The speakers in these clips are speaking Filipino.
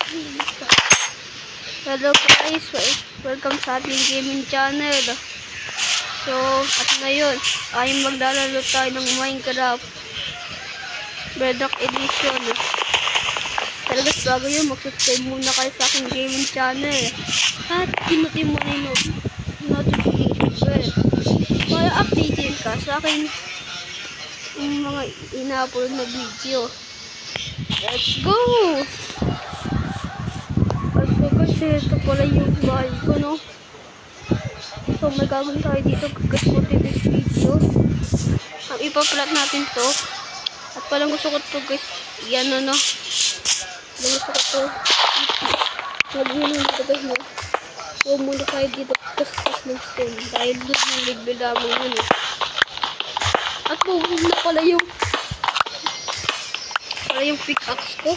Hello guys, welcome sa ating gaming channel. So, at ngayon ay maglalaro tayo ng Minecraft Bedrock Edition. Pero guys, bago yun, mag-subscribe muna kayo sa aking gaming channel at pinutin mo na yung notification bell para updated ka sa aking mga ina-upload na video. Let's go! Kasi ito pala yung bahay ko, no? So, may gagawin tayo dito pagkasutin this video. Ipaplat natin to. At palang gusto ko to, guys. Yan, no? Palang gusto ko to. Nag-inom dito, guys, no? So, muna tayo dito pagkasutin ng stone. Dahil doon yung level namin yun, eh. At pumunod na pala yung pickaxe ko.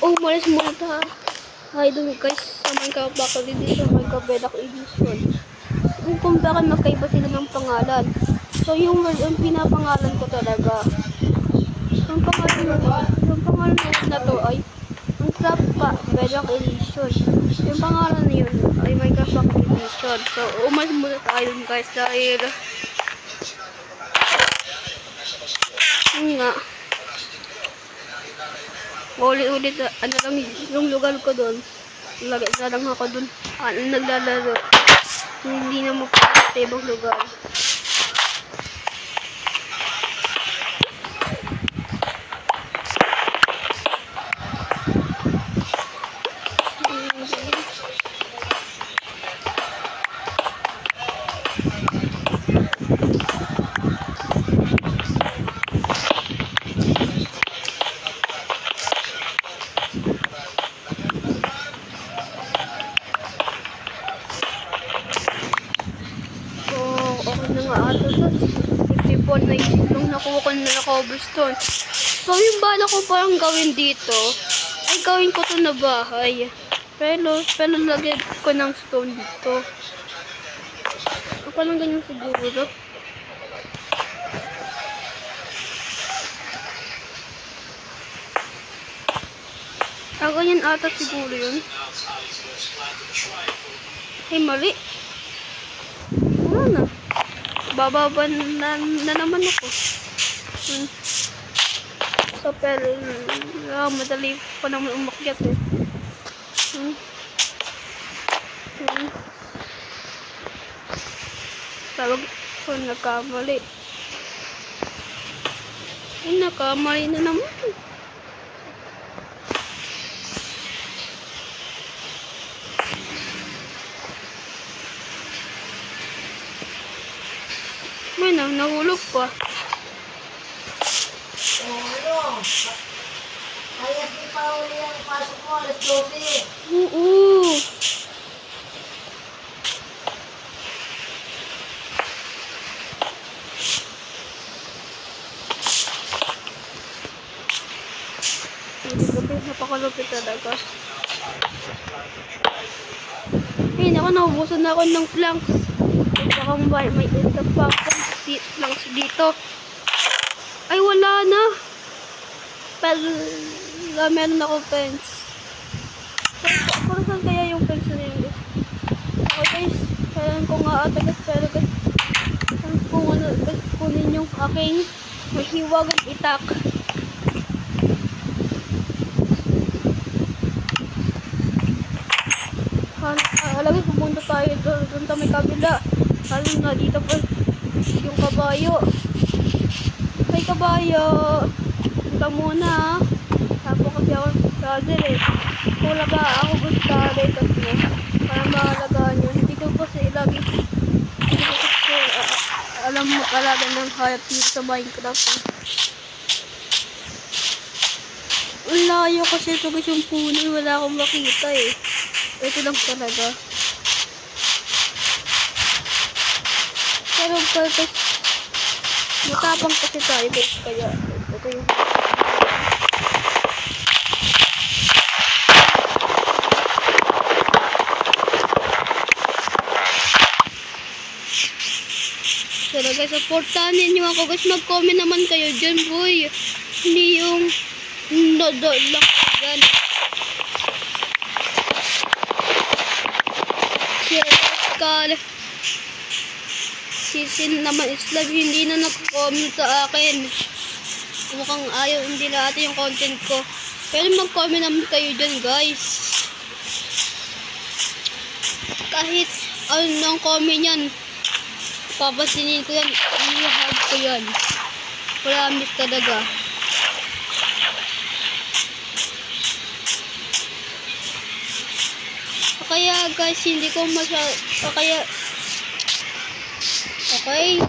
Oh, malis muna tayo doon guys sa Minecraft Battle Edition, Minecraft Bedrock Edition. Kung bakit magkaiba sila ng pangalan. So, yung pinapangalan ko talaga. Yung pangalan na to ay Minecraft Bedrock Edition. Yung pangalan na yun ay Minecraft Battle Edition. So, umalis muna tayo doon guys dahil yun nga. Ulit-ulit, ano lang yung lugar ko doon. Lagi na lang ako doon. Naglalaro. Hindi na magpapit ibang lugar. Okay na nga ato to. 54 na yung nakuha ko na cobblestone. So, yung bala ko parang gawin dito, ay gawin ko to na bahay. Pero lagyan ko ng stone dito. Parang ganyan siguro. Ganyan ata siguro yun. Ay, mali. Ano na? Bababa na naman ako. So, pero madali pa naman umakyat eh. Tawag ko nagkamali. Ay, nakamali na naman. May nahulog pa. Ayos di pa uli ang pasok mo, alas 12. Oo. Napakalupit talaga. Ay, naku, naubusan na ako ng planks. Baka may isa pa planks dito. Ay, wala na. Pero meron ako fence. Para saan kaya yung fence na yun? Okay guys, kailan ko nga ata guys, pero guys, kung ano, guys, kunin yung aking mahiwagang itak. Alam mo, pumunta tayo doon sa may kabila. Lalo na dito pa yung kabayo. May kabayo. Punta muna. Tapos kasi ako sadir eh. Wala ba ako gusto kasi para maalagaan yun. Hindi ko kasi lagi alam mo kalaga ng hayop dito sa Minecraft eh. Layo kasi ito guys yung puno. Wala akong makita eh. Ito lang talaga. Pero guys, matapang kasi tayo guys. Kaya ito yung pero guys, supportahan ninyo ako guys. Mag-comment naman kayo dyan boy. Hindi yung lakagan. Si Rascal. Si Sin naman Islam, hindi na nag-comment sa akin. Mukhang ayaw, hindi natin yung content ko. Pero mag-comment naman kayo dyan, guys. Kahit ano nang comment yan, papasinin ko yan, i-hug ko yan. Promise talaga. Kaya guys, hindi ko kaya okay,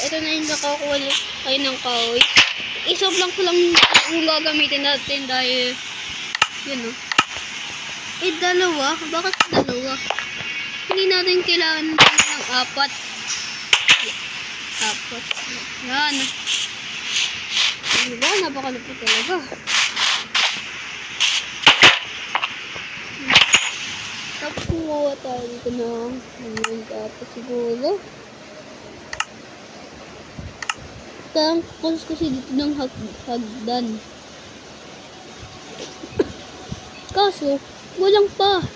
ito na yung nakakuha kayo ng kahoy. Isop lang ko lang yung gagamitin natin dahil yun o. Dalawa? Bakit dalawa? Hindi natin kailangan ng apat. Yan. Diba? Napakalupit talaga. Tapos kumawa tayo dito ng tapos siguro. Tapos kasi dito ng hagdan. Kaso, walang pa.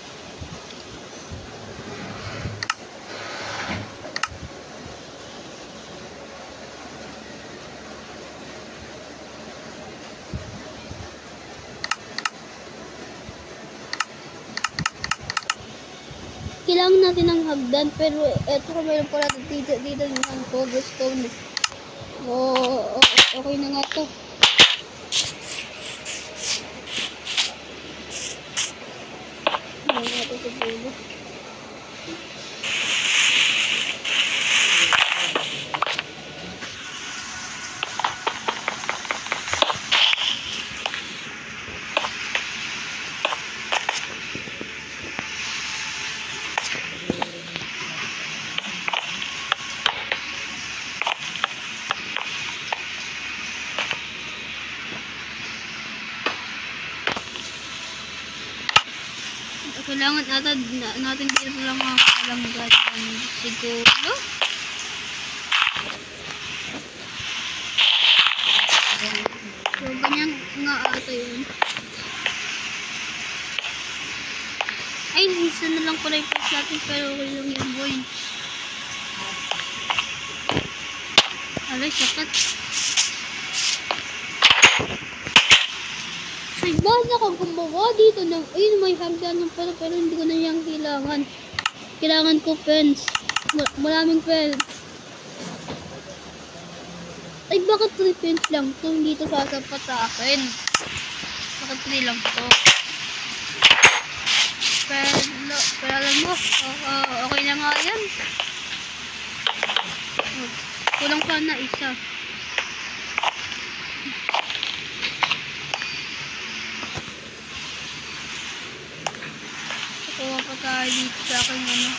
Kailangan natin ng hagdan, pero eto meron pala dito ng cobblestone. Okay na nga to. Ito sa dulo. Kailangan natin dito lang mga kalanggan siguro. So, ganyan nga ata yun. Ay, isa na lang pala yung post natin, pero okay lang yun, boy. Alay, sakit. Bahan ako gumawa dito ng, ayun, may hagdan ng pero hindi ko na yung kailangan. Kailangan ko fence. Maraming fence. Ay, bakit 3 fence lang to? Hindi to sasapat sa akin. Bakit 3 lang to? Pero alam mo, okay na nga yan. Kulang pa na isa. Kuha pa tayo dito sa akin ano.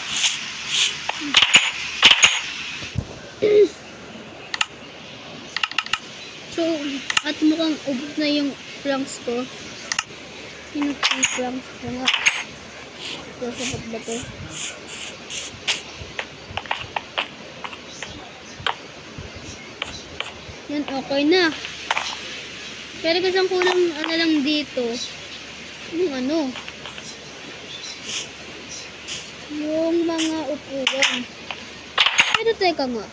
So, at mukhang ubos na yung planks ko. Yung planks ko nga. So, sapat ba to? Yan, okay na. Pero kasi ang kulang lang dito. Yung ano. Yung mga upuan. Pero teka nga.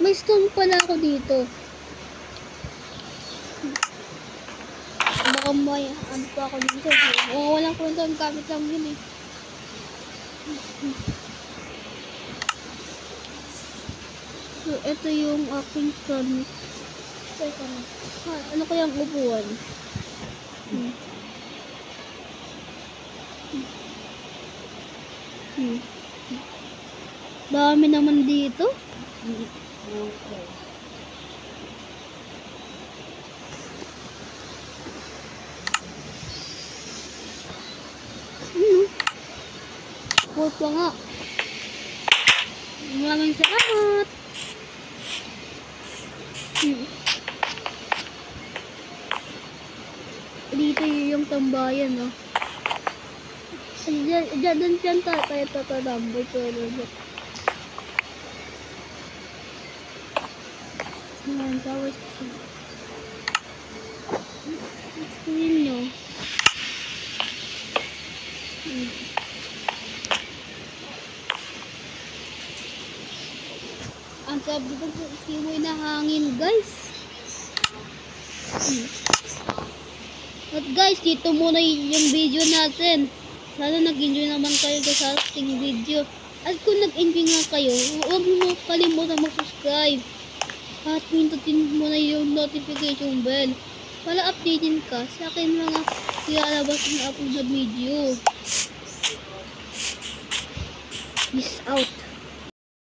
May stone pala ako dito. Baka may ano pa ako dito. Walang kwenta. Ang gamit lang yun eh. So, ito yung aking stone. Teka nga. Ano kayang upuan? Dami naman dito. Full pa nga. Maraming salamat. Dito yung tambayan, no? Diyan tayo tatambay pero ayan, tapos Tingnan nyo. Ang sabi ko sa simoy na hangin, guys. At guys, dito muna yung video natin. Sana nag-enjoy naman kayo sa ating video. At kung nag-enjoy nga kayo, huwag mo kalimutan mag-subscribe. At pindutin mo na yung notification bell para updatein ka sa akin mga ilalabas na upload na video. Peace out.